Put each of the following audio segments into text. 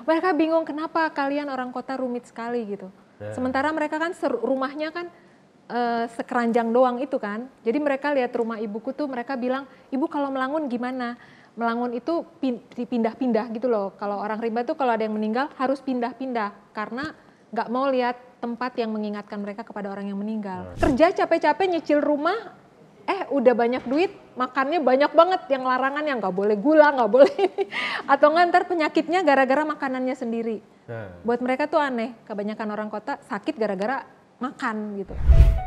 Mereka bingung kenapa kalian orang kota rumit sekali gitu. Sementara mereka kan rumahnya kan sekeranjang doang itu kan. Jadi mereka lihat rumah ibuku tuh mereka bilang, ibu kalau melangun gimana? Melangun itu pindah-pindah gitu loh. Kalau orang rimba tuh kalau ada yang meninggal harus pindah-pindah. Karena nggak mau lihat tempat yang mengingatkan mereka kepada orang yang meninggal. Kerja capek-capek nyicil rumah, udah banyak duit, makannya banyak banget yang larangan yang nggak boleh gula, nggak boleh ini. Atau ntar penyakitnya gara-gara makanannya sendiri. Buat mereka tuh aneh, kebanyakan orang kota sakit gara-gara makan gitu.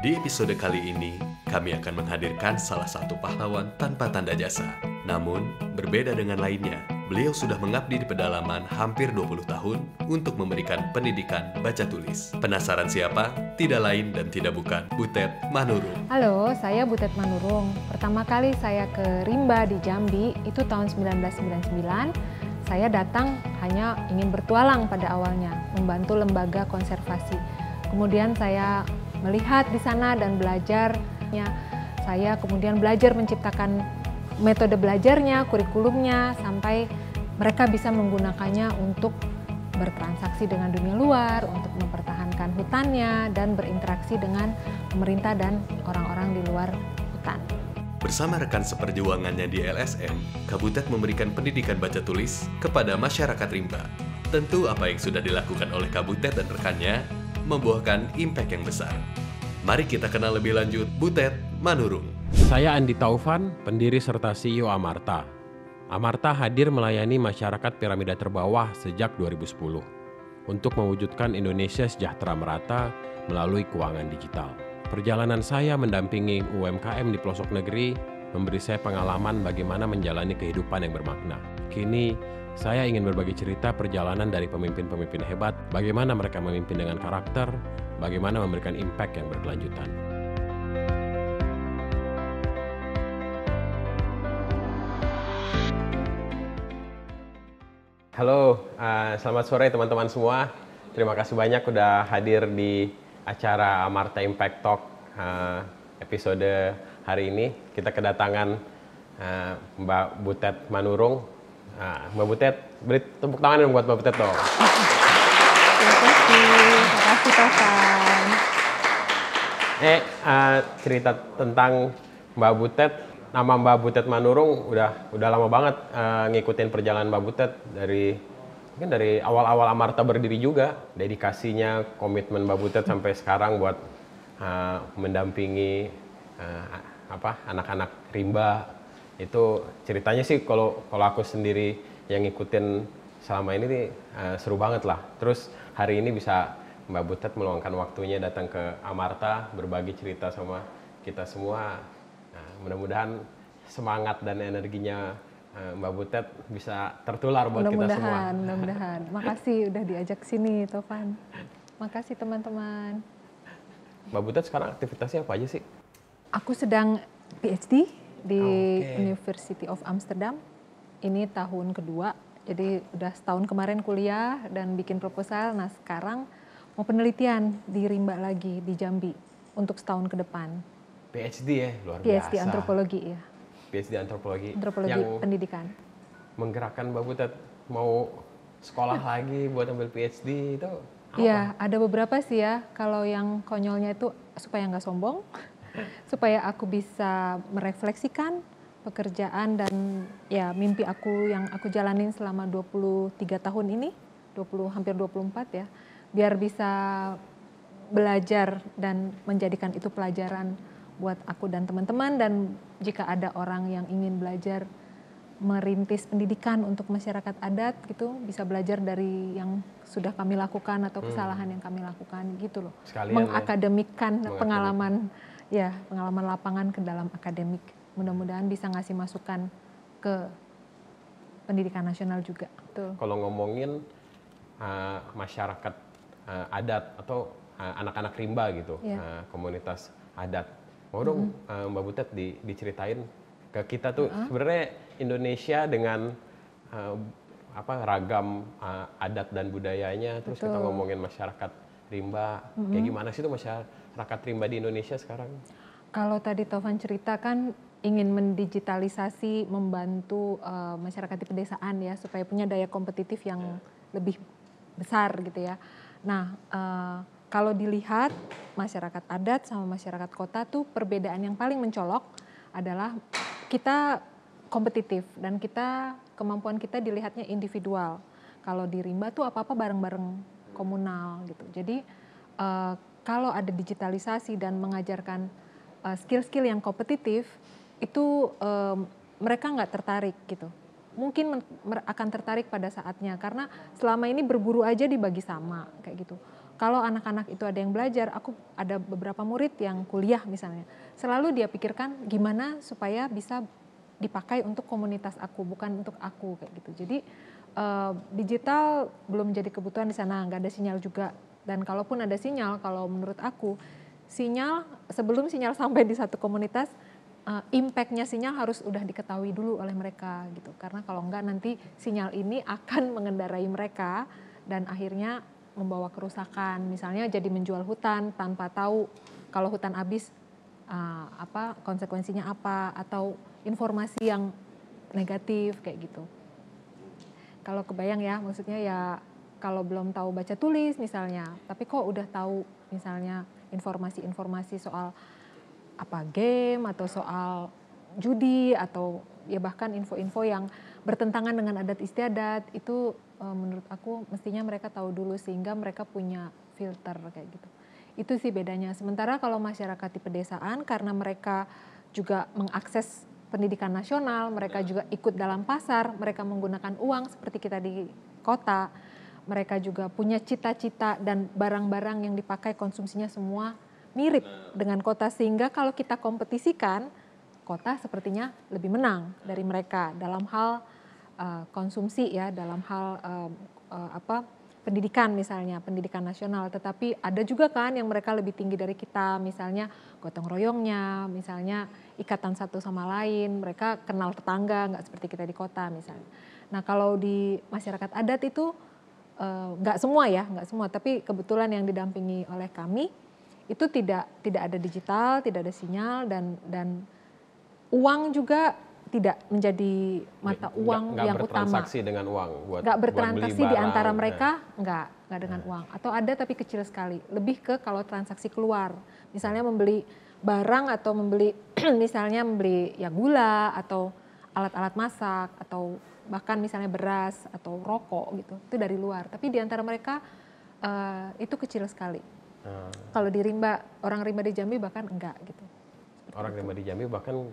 Di episode kali ini, kami akan menghadirkan salah satu pahlawan tanpa tanda jasa. Namun, berbeda dengan lainnya, beliau sudah mengabdi di pedalaman hampir 20 tahun untuk memberikan pendidikan baca tulis. Penasaran siapa? Tidak lain dan tidak bukan Butet Manurung. Halo, saya Butet Manurung. Pertama kali saya ke Rimba di Jambi, itu tahun 1999. Saya datang hanya ingin bertualang pada awalnya, membantu lembaga konservasi. Kemudian saya melihat di sana dan belajarnya. Saya kemudian belajar menciptakan metode belajarnya, kurikulumnya, sampai mereka bisa menggunakannya untuk bertransaksi dengan dunia luar, untuk mempertahankan hutannya, dan berinteraksi dengan pemerintah dan orang-orang di luar hutan. Bersama rekan seperjuangannya di LSM, Kabutet memberikan pendidikan baca tulis kepada masyarakat rimba. Tentu apa yang sudah dilakukan oleh Kabutet dan rekannya membuahkan impact yang besar. Mari kita kenal lebih lanjut Butet Manurung. Saya Andi Taufan, pendiri serta CEO Amarta. Amarta hadir melayani masyarakat piramida terbawah sejak 2010 untuk mewujudkan Indonesia sejahtera merata melalui keuangan digital. Perjalanan saya mendampingi UMKM di pelosok negeri memberi saya pengalaman bagaimana menjalani kehidupan yang bermakna. Kini, saya ingin berbagi cerita perjalanan dari pemimpin-pemimpin hebat, bagaimana mereka memimpin dengan karakter, bagaimana memberikan impact yang berkelanjutan. Halo, selamat sore teman-teman semua. Terima kasih banyak udah hadir di acara Amarta Impact Talk episode hari ini. Kita kedatangan Mbak Butet Manurung. Mbak Butet, beri tepuk tangan dong buat Mbak Butet dong. Terima kasih Tovan. Cerita tentang Mbak Butet, nama Mbak Butet Manurung udah lama banget ngikutin perjalanan Mbak Butet mungkin dari awal-awal Amarta berdiri juga. Dedikasinya, komitmen Mbak Butet sampai sekarang buat mendampingi anak-anak rimba. Itu ceritanya sih kalau aku sendiri yang ngikutin selama ini nih, seru banget lah. Terus hari ini bisa Mbak Butet meluangkan waktunya datang ke Amarta, berbagi cerita sama kita semua. Nah, mudah-mudahan semangat dan energinya Mbak Butet bisa tertular buat kita semua. Mudah-mudahan. Makasih udah diajak sini Tovan. Makasih teman-teman. Mbak Butet sekarang aktivitasnya apa aja sih? Aku sedang PhD di University of Amsterdam. Ini tahun kedua, jadi udah setahun kemarin kuliah dan bikin proposal. Nah sekarang mau penelitian di Rimba lagi di Jambi untuk setahun ke depan. PhD ya, luar biasa. PhD antropologi ya. PhD antropologi. Antropologi yang pendidikan. Menggerakkan Mbak Butet mau sekolah lagi buat ambil PhD itu apa? Iya, ada beberapa sih ya. Kalau yang konyolnya itu supaya nggak sombong. Supaya aku bisa merefleksikan pekerjaan dan ya mimpi aku yang aku jalanin selama 23 tahun ini, hampir 24 ya, biar bisa belajar dan menjadikan itu pelajaran buat aku dan teman-teman. Dan jika ada orang yang ingin belajar merintis pendidikan untuk masyarakat adat gitu, bisa belajar dari yang sudah kami lakukan atau kesalahan yang kami lakukan gitu loh. Sekalian mengakademikkan pengalaman lapangan ke dalam akademik. Mudah-mudahan bisa ngasih masukan ke pendidikan nasional juga. Tuh. Kalau ngomongin masyarakat adat atau anak-anak rimba gitu, komunitas adat, mau dong Mbak Butet diceritain ke kita tuh sebenarnya Indonesia dengan ragam adat dan budayanya. Terus kita ngomongin masyarakat rimba, kayak gimana sih tuh masyarakat rimba di Indonesia sekarang? Kalau tadi Tovan ceritakan ingin mendigitalisasi, membantu masyarakat di pedesaan ya supaya punya daya kompetitif yang lebih besar gitu ya. Nah, kalau dilihat masyarakat adat sama masyarakat kota tuh perbedaan yang paling mencolok adalah kita kompetitif dan kemampuan kita dilihatnya individual. Kalau di rimba tuh apa-apa bareng-bareng komunal gitu. Jadi kalau ada digitalisasi dan mengajarkan skill-skill yang kompetitif itu mereka nggak tertarik gitu. Mungkin akan tertarik pada saatnya karena selama ini berburu aja dibagi sama kayak gitu. Kalau anak-anak itu ada yang belajar, aku ada beberapa murid yang kuliah misalnya, selalu dia pikirkan gimana supaya bisa dipakai untuk komunitas aku, bukan untuk aku kayak gitu. Jadi digital belum jadi kebutuhan di sana, nggak ada sinyal juga. Dan kalaupun ada sinyal, kalau menurut aku sebelum sinyal sampai di satu komunitas, impact-nya sinyal harus udah diketahui dulu oleh mereka gitu. Karena kalau enggak nanti sinyal ini akan mengendarai mereka dan akhirnya membawa kerusakan. Misalnya jadi menjual hutan tanpa tahu kalau hutan habis konsekuensinya apa, atau informasi yang negatif kayak gitu. Kalau kebayang ya, maksudnya ya kalau belum tahu baca tulis misalnya, tapi kok udah tahu misalnya informasi-informasi soal game atau soal judi atau ya bahkan info-info yang bertentangan dengan adat istiadat, itu menurut aku mestinya mereka tahu dulu sehingga mereka punya filter kayak gitu. Itu sih bedanya. Sementara kalau masyarakat di pedesaan karena mereka juga mengakses pendidikan nasional, mereka juga ikut dalam pasar, mereka menggunakan uang seperti kita di kota, mereka juga punya cita-cita dan barang-barang yang dipakai konsumsinya semua mirip dengan kota, sehingga kalau kita kompetisikan, kota sepertinya lebih menang dari mereka dalam hal konsumsi ya, dalam hal pendidikan misalnya, pendidikan nasional. Tetapi ada juga kan yang mereka lebih tinggi dari kita, misalnya gotong royongnya, misalnya ikatan satu sama lain, mereka kenal tetangga, nggak seperti kita di kota misalnya. Nah kalau di masyarakat adat itu nggak semua, tapi kebetulan yang didampingi oleh kami itu tidak ada digital, tidak ada sinyal, dan uang juga tidak menjadi mata uang yang utama. Nggak bertransaksi dengan uang. Nggak bertransaksi di antara mereka, nggak dengan uang. Atau ada tapi kecil sekali. Lebih ke kalau transaksi keluar. Misalnya membeli barang atau misalnya membeli ya gula atau alat-alat masak atau bahkan misalnya beras atau rokok gitu. Itu dari luar. Tapi di antara mereka itu kecil sekali. Kalau di rimba, orang rimba di Jambi bahkan enggak gitu. Orang rimba di Jambi bahkan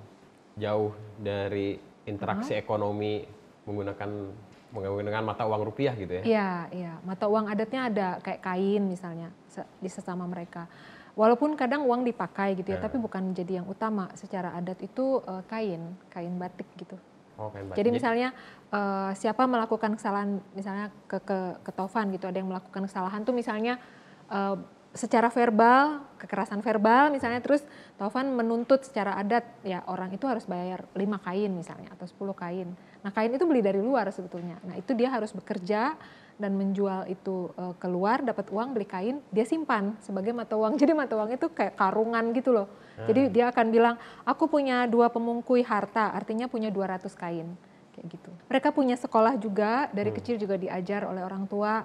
jauh dari interaksi ekonomi menggunakan mata uang rupiah gitu ya? Iya. Mata uang adatnya ada kayak kain misalnya di sesama mereka. Walaupun kadang uang dipakai gitu ya, tapi bukan menjadi yang utama. Secara adat itu kain batik gitu. Oh, kain batik. Jadi misalnya siapa melakukan kesalahan, misalnya ke Taufan gitu, ada yang melakukan kesalahan tuh misalnya secara verbal, kekerasan verbal misalnya, terus Taufan menuntut secara adat, ya orang itu harus bayar 5 kain misalnya atau 10 kain. Nah kain itu beli dari luar sebetulnya. Nah itu dia harus bekerja dan menjual itu keluar, dapat uang, beli kain, dia simpan sebagai mata uang. Jadi mata uang itu kayak karungan gitu loh. Jadi dia akan bilang, aku punya 2 pemungkui harta, artinya punya 200 kain. Kayak gitu. Mereka punya sekolah juga, dari kecil juga diajar oleh orang tua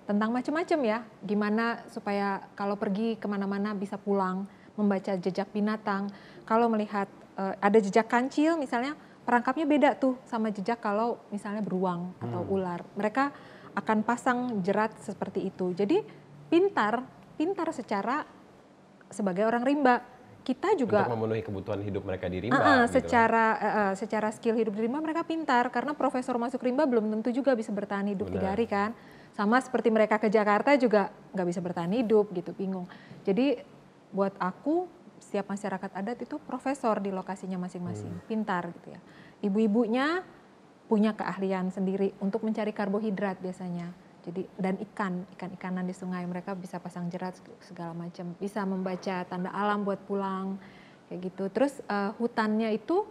tentang macam-macam ya, gimana supaya kalau pergi kemana-mana bisa pulang, membaca jejak binatang. Kalau melihat ada jejak kancil misalnya, perangkapnya beda tuh sama jejak kalau misalnya beruang atau ular. Mereka akan pasang jerat seperti itu. Jadi pintar secara sebagai orang rimba. Kita juga untuk memenuhi kebutuhan hidup mereka di rimba. Secara skill hidup di rimba mereka pintar, karena profesor masuk rimba belum tentu juga bisa bertahan hidup 3 hari kan. Sama seperti mereka ke Jakarta juga nggak bisa bertahan hidup gitu, bingung. Jadi buat aku setiap masyarakat adat itu profesor di lokasinya masing-masing, pintar gitu ya. Ibu-ibunya punya keahlian sendiri untuk mencari karbohidrat biasanya. Jadi dan ikan-ikanan di sungai, mereka bisa pasang jerat segala macam, bisa membaca tanda alam buat pulang kayak gitu. Terus hutannya itu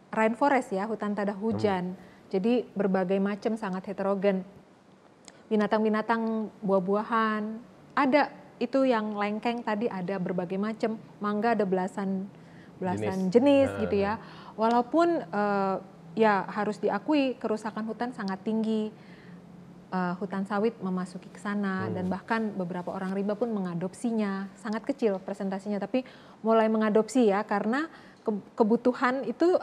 rainforest ya, hutan tanda hujan. Jadi berbagai macam, sangat heterogen. Binatang-binatang, buah-buahan, ada itu yang lengkeng tadi, ada berbagai macam. Mangga ada belasan jenis gitu ya. Walaupun ya harus diakui kerusakan hutan sangat tinggi. hutan sawit memasuki ke sana dan bahkan beberapa orang rimba pun mengadopsinya. Sangat kecil presentasinya tapi mulai mengadopsi ya karena kebutuhan itu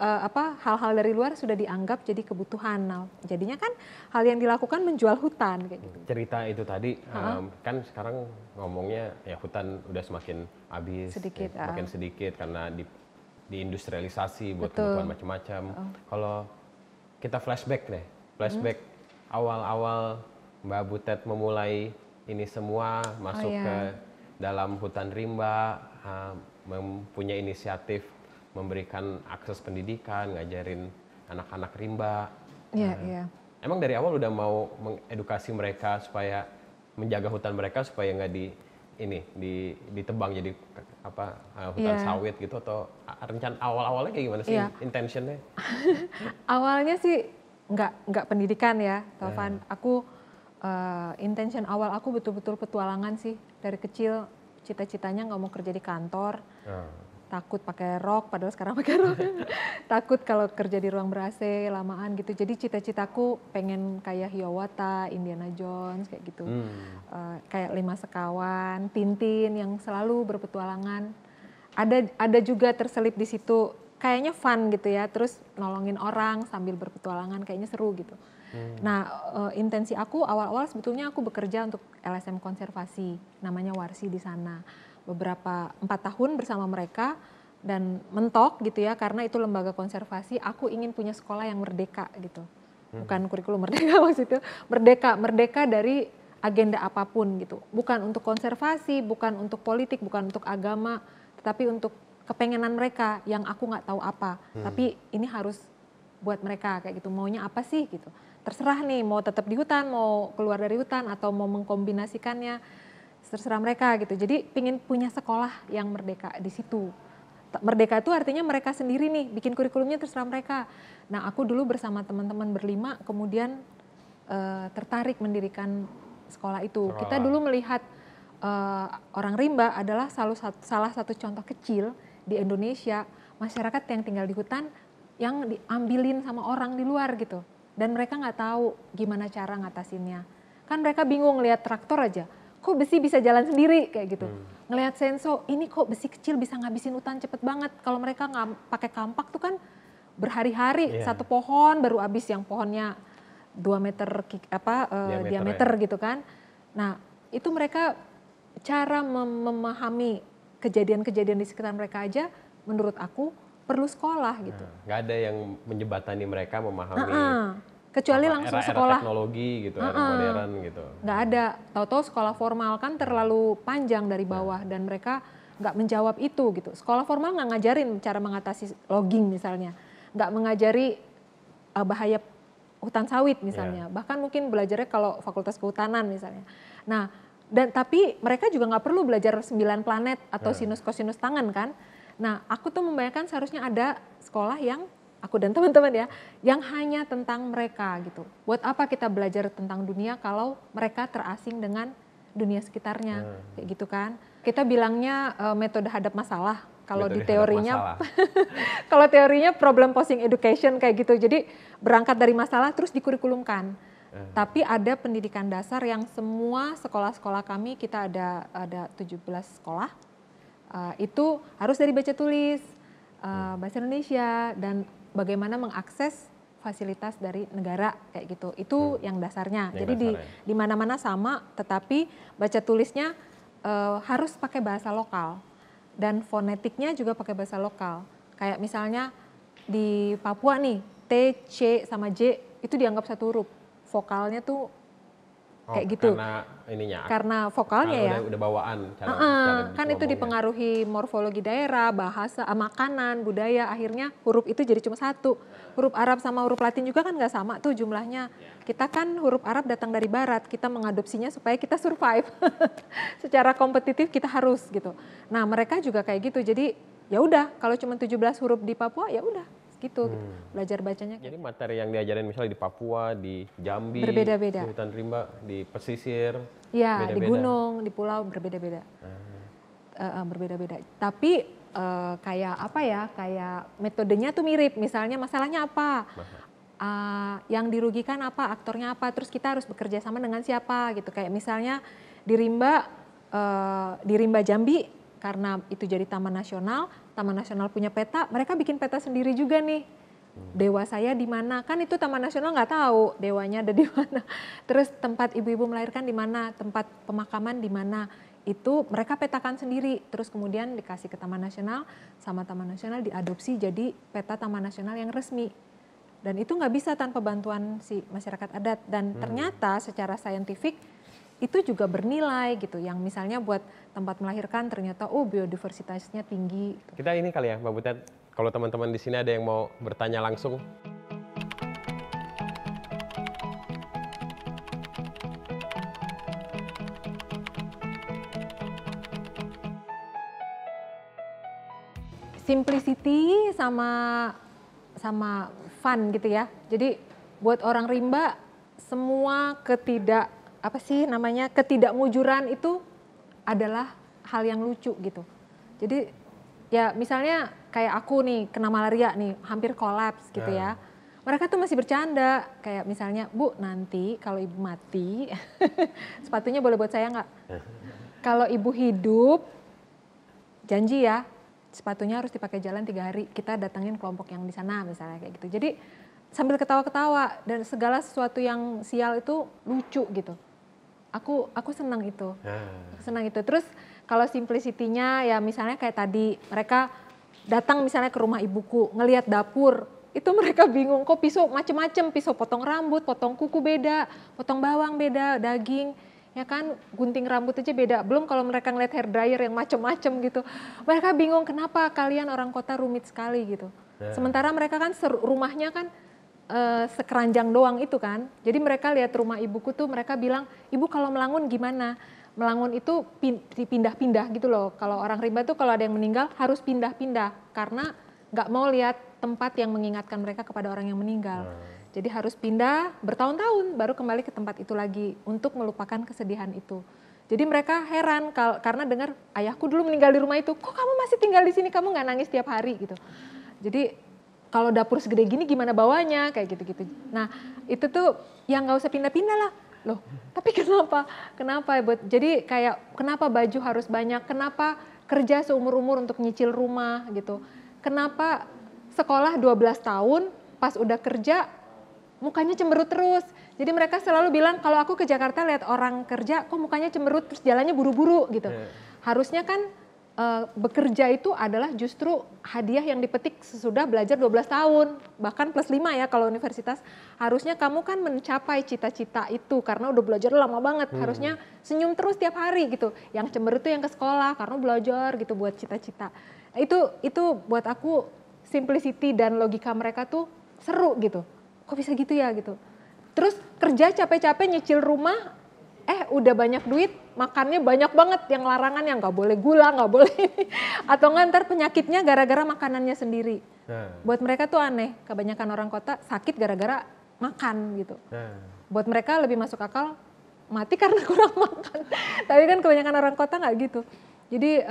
hal-hal dari luar sudah dianggap jadi kebutuhan. Nah, jadinya kan hal yang dilakukan menjual hutan kayak gitu. Cerita itu tadi kan sekarang ngomongnya ya hutan udah semakin habis, Sedikit, semakin sedikit karena diindustrialisasi buat Betul. kebutuhan macam-macam. Kalau kita flashback awal-awal Mbak Butet memulai ini semua masuk ke dalam hutan rimba, mempunyai inisiatif memberikan akses pendidikan, ngajarin anak-anak rimba. Iya. Emang dari awal udah mau mengedukasi mereka supaya menjaga hutan mereka supaya nggak ditebang jadi hutan sawit gitu, atau rencana awal-awalnya kayak gimana sih intentionnya? Awalnya sih nggak pendidikan ya, Taufan. Aku intention awal aku betul-betul petualangan sih dari kecil. Cita-citanya nggak mau kerja di kantor, takut pakai rok, padahal sekarang pakai rok. Takut kalau kerja di ruang ber-AC lamaan gitu. Jadi cita-citaku pengen kayak Hiawatha, Indiana Jones kayak gitu, kayak 5 Sekawan, Tintin yang selalu berpetualangan. Ada juga terselip di situ. Kayaknya fun gitu ya, terus nolongin orang sambil berpetualangan, kayaknya seru gitu. Nah, intensi aku awal-awal sebetulnya aku bekerja untuk LSM konservasi, namanya Warsi di sana. 4 tahun bersama mereka dan mentok gitu ya, karena itu lembaga konservasi, aku ingin punya sekolah yang merdeka gitu. Bukan kurikulum merdeka maksudnya, merdeka dari agenda apapun gitu. Bukan untuk konservasi, bukan untuk politik, bukan untuk agama, tetapi untuk kepengenan mereka yang aku nggak tahu apa, tapi ini harus buat mereka kayak gitu, maunya apa sih gitu. Terserah nih mau tetap di hutan, mau keluar dari hutan atau mau mengkombinasikannya, terserah mereka gitu. Jadi pingin punya sekolah yang merdeka di situ. Merdeka itu artinya mereka sendiri nih bikin kurikulumnya terserah mereka. Nah, aku dulu bersama teman-teman berlima kemudian tertarik mendirikan sekolah itu. Kita dulu melihat orang rimba adalah salah satu contoh kecil di Indonesia, masyarakat yang tinggal di hutan yang diambilin sama orang di luar gitu. Dan mereka nggak tahu gimana cara ngatasinnya. Kan mereka bingung lihat traktor aja, kok besi bisa jalan sendiri kayak gitu. Ngelihat senso, ini kok besi kecil bisa ngabisin hutan cepet banget. Kalau mereka nggak pakai kampak tuh kan berhari-hari, satu pohon baru habis yang pohonnya 2 meter diameter gitu kan. Nah, itu mereka cara memahami kejadian-kejadian di sekitar mereka aja menurut aku perlu sekolah gitu. Nggak ada yang menjembatani mereka memahami kecuali langsung era sekolah teknologi gitu, era modern gitu. Nggak ada, tahu-tahu sekolah formal kan terlalu panjang dari bawah dan mereka nggak menjawab itu gitu. Sekolah formal nggak ngajarin cara mengatasi logging misalnya, nggak mengajari bahaya hutan sawit misalnya, bahkan mungkin belajarnya kalau fakultas kehutanan misalnya. Nah, tapi mereka juga nggak perlu belajar 9 planet atau sinus kosinus tangan kan. Nah, aku tuh membayangkan seharusnya ada sekolah yang, aku dan teman-teman ya, yang hanya tentang mereka gitu. Buat apa kita belajar tentang dunia kalau mereka terasing dengan dunia sekitarnya, kayak gitu kan. Kita bilangnya metode hadap masalah. Kalau di teorinya, kalau teorinya problem posing education kayak gitu. Jadi berangkat dari masalah terus dikurikulumkan. Tapi ada pendidikan dasar yang semua sekolah-sekolah kami, kita ada 17 sekolah, itu harus dari baca tulis, bahasa Indonesia, dan bagaimana mengakses fasilitas dari negara kayak gitu. Itu yang dasarnya. Jadi di mana-mana sama, tetapi baca tulisnya harus pakai bahasa lokal. Dan fonetiknya juga pakai bahasa lokal. Kayak misalnya di Papua nih, T, C, sama J itu dianggap satu huruf. Vokalnya tuh kayak gitu. Karena vokalnya udah bawaan. Kan itu dipengaruhi morfologi daerah, bahasa, makanan, budaya. Akhirnya huruf itu jadi cuma satu. Huruf Arab sama huruf Latin juga kan nggak sama tuh jumlahnya. Kita kan huruf Arab datang dari Barat. Kita mengadopsinya supaya kita survive. Secara kompetitif kita harus gitu. Nah mereka juga kayak gitu. Jadi ya udah kalau cuma 17 huruf di Papua ya udah. Gitu. Belajar bacanya. Jadi materi yang diajarin misalnya di Papua, di Jambi, berbeda-beda. Di hutan rimba, di pesisir, ya, di gunung, di pulau berbeda-beda. Berbeda-beda. Tapi kayak apa ya? Kayak metodenya tuh mirip. Misalnya masalahnya apa? yang dirugikan apa, aktornya apa, terus kita harus bekerja sama dengan siapa gitu. Kayak misalnya di Rimba Jambi, karena itu jadi Taman Nasional punya peta, mereka bikin peta sendiri juga nih. Dewa saya di mana, kan itu Taman Nasional nggak tahu dewanya ada di mana. Terus tempat ibu-ibu melahirkan di mana, tempat pemakaman di mana, itu mereka petakan sendiri. Terus kemudian dikasih ke Taman Nasional, sama Taman Nasional diadopsi jadi peta Taman Nasional yang resmi. Dan itu nggak bisa tanpa bantuan si masyarakat adat. Dan ternyata secara saintifik itu juga bernilai gitu. Yang misalnya buat tempat melahirkan ternyata biodiversitasnya tinggi. Gitu. Kita ini kali ya Mbak Butet, kalau teman-teman di sini ada yang mau bertanya langsung. Simplicity sama fun gitu ya. Jadi buat orang rimba semua ketidakmujuran itu adalah hal yang lucu gitu. Jadi ya misalnya kayak aku nih kena malaria nih, hampir kolaps gitu ya. Mereka tuh masih bercanda, kayak misalnya, Bu nanti kalau ibu mati, sepatunya boleh buat saya nggak? Kalau ibu hidup, janji ya, sepatunya harus dipakai jalan 3 hari, kita datangin kelompok yang di sana misalnya kayak gitu. Jadi sambil ketawa-ketawa dan segala sesuatu yang sial itu lucu gitu. Aku senang itu. Terus kalau simplicity-nya ya misalnya kayak tadi mereka datang misalnya ke rumah ibuku, ngelihat dapur, itu mereka bingung kok pisau macem-macem, pisau potong rambut, potong kuku beda, potong bawang beda, daging. Ya kan, gunting rambut aja beda. Belum kalau mereka ngeliat hair dryer yang macem-macem gitu. Mereka bingung kenapa kalian orang kota rumit sekali gitu. Sementara mereka kan rumahnya kan sekeranjang doang itu kan. Jadi mereka lihat rumah ibuku tuh mereka bilang, ibu kalau melangun gimana? Melangun itu pindah-pindah gitu loh. Kalau orang rimba tuh kalau ada yang meninggal harus pindah-pindah. Karena nggak mau lihat tempat yang mengingatkan mereka kepada orang yang meninggal. Jadi harus pindah bertahun-tahun baru kembali ke tempat itu lagi untuk melupakan kesedihan itu. Jadi mereka heran karena dengar ayahku dulu meninggal di rumah itu, kok kamu masih tinggal di sini, kamu nggak nangis tiap hari gitu. Jadi kalau dapur segede gini gimana bawanya kayak gitu-gitu. Nah itu tuh yang nggak usah pindah-pindah lah. Loh tapi kenapa jadi kayak kenapa baju harus banyak, kenapa kerja seumur-umur untuk nyicil rumah gitu. Kenapa sekolah 12 tahun pas udah kerja mukanya cemberut terus. Jadi mereka selalu bilang kalau aku ke Jakarta lihat orang kerja kok mukanya cemberut terus jalannya buru-buru gitu. Harusnya kan bekerja itu adalah justru hadiah yang dipetik sesudah belajar 12 tahun. Bahkan plus 5 ya kalau universitas. Harusnya kamu kan mencapai cita-cita itu karena udah belajar lama banget. Harusnya senyum terus tiap hari gitu. Yang cemberut itu yang ke sekolah karena belajar gitu buat cita-cita. Itu buat aku simplicity dan logika mereka tuh seru gitu. Kok bisa gitu ya gitu. Terus kerja capek-capek nyicil rumah, udah banyak duit, makannya banyak banget yang larangan yang nggak boleh gula, nggak boleh ini. Atau nggak ntar penyakitnya gara-gara makanannya sendiri. Buat mereka tuh aneh, kebanyakan orang kota sakit gara-gara makan gitu. Buat mereka lebih masuk akal mati karena kurang makan. Tapi kan kebanyakan orang kota nggak gitu. Jadi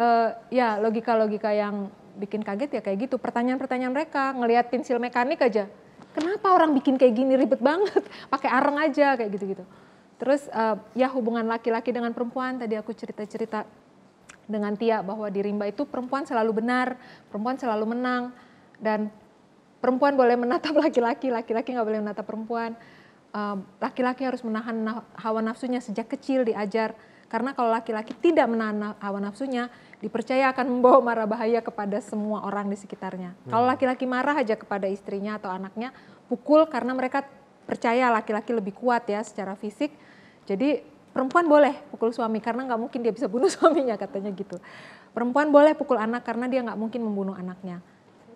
ya logika-logika yang bikin kaget ya kayak gitu. Pertanyaan-pertanyaan mereka, ngelihat pensil mekanik aja. Kenapa orang bikin kayak gini ribet banget, pakai areng aja kayak gitu-gitu. Terus ya hubungan laki-laki dengan perempuan, tadi aku cerita-cerita dengan Tia bahwa di rimba itu perempuan selalu benar, perempuan selalu menang. Dan perempuan boleh menatap laki-laki, laki-laki nggak boleh menatap perempuan. Laki-laki harus menahan hawa nafsunya sejak kecil diajar. Karena kalau laki-laki tidak menahan hawa nafsunya, dipercaya akan membawa mara bahaya kepada semua orang di sekitarnya. Kalau laki-laki marah aja kepada istrinya atau anaknya, pukul karena mereka percaya laki-laki lebih kuat ya secara fisik. Jadi perempuan boleh pukul suami karena nggak mungkin dia bisa bunuh suaminya katanya gitu. Perempuan boleh pukul anak karena dia nggak mungkin membunuh anaknya.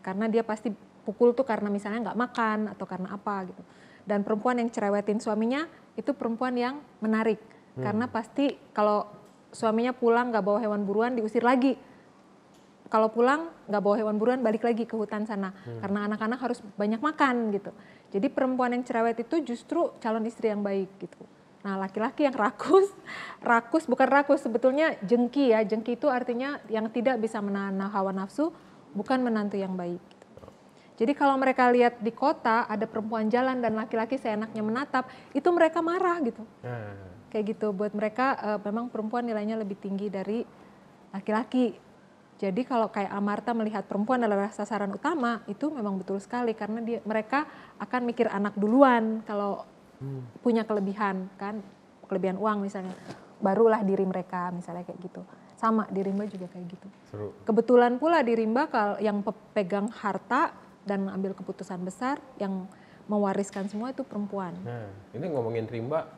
Karena dia pasti pukul tuh karena misalnya nggak makan atau karena apa gitu. Dan perempuan yang cerewetin suaminya itu perempuan yang menarik. Karena pasti kalau suaminya pulang nggak bawa hewan buruan diusir lagi. Kalau pulang nggak bawa hewan buruan balik lagi ke hutan sana. Karena anak-anak harus banyak makan gitu. Jadi perempuan yang cerewet itu justru calon istri yang baik gitu. Nah laki-laki yang rakus bukan rakus sebetulnya jengki ya. Jengki itu artinya yang tidak bisa menahan hawa nafsu bukan menantu yang baik. Gitu. Jadi kalau mereka lihat di kota ada perempuan jalan dan laki-laki seenaknya menatap, itu mereka marah gitu. Kayak gitu, buat mereka memang perempuan nilainya lebih tinggi dari laki-laki. Jadi kalau kayak Amarta melihat perempuan adalah sasaran utama, itu memang betul sekali karena mereka akan mikir anak duluan kalau punya kelebihan kan, kelebihan uang misalnya, barulah diri mereka misalnya kayak gitu. Sama di rimba juga kayak gitu. Seru. Kebetulan pula di rimba kalau yang pegang harta dan mengambil keputusan besar yang mewariskan semua itu perempuan. Nah, ini ngomongin rimba.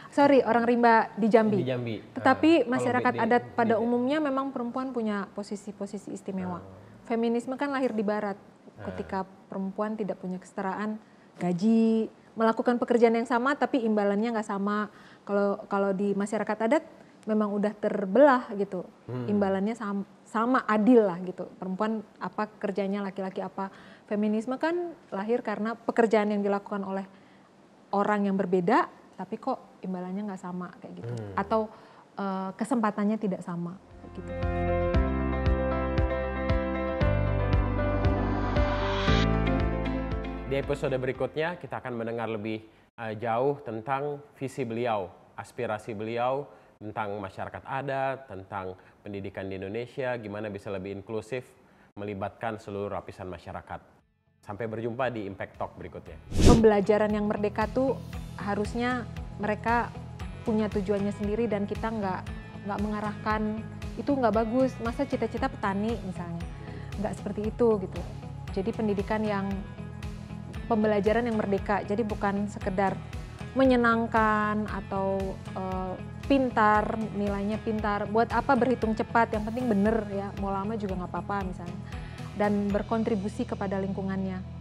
Sorry, orang rimba di Jambi. Di Jambi. Tetapi Kalau masyarakat di- adat pada di- umumnya memang perempuan punya posisi-posisi istimewa. Feminisme kan lahir di barat. Ketika perempuan tidak punya kesetaraan gaji, melakukan pekerjaan yang sama tapi imbalannya nggak sama. Kalau di masyarakat adat memang udah terbelah gitu. Imbalannya sama adil lah gitu. Perempuan apa kerjanya, laki-laki apa. Feminisme kan lahir karena pekerjaan yang dilakukan oleh orang yang berbeda tapi kok imbalannya nggak sama kayak gitu. Atau kesempatannya tidak sama kayak gitu. Di episode berikutnya kita akan mendengar lebih jauh tentang visi beliau, aspirasi beliau tentang masyarakat adat, tentang pendidikan di Indonesia, gimana bisa lebih inklusif, melibatkan seluruh lapisan masyarakat. Sampai berjumpa di Impact Talk berikutnya. Pembelajaran yang merdeka tuh harusnya mereka punya tujuannya sendiri dan kita nggak mengarahkan itu nggak bagus. Masa cita-cita petani misalnya, nggak seperti itu gitu. Jadi pendidikan yang pembelajaran yang merdeka. Jadi bukan sekedar menyenangkan atau pintar, nilainya pintar. Buat apa berhitung cepat? Yang penting bener ya. Mau lama juga nggak apa-apa misalnya. Dan berkontribusi kepada lingkungannya.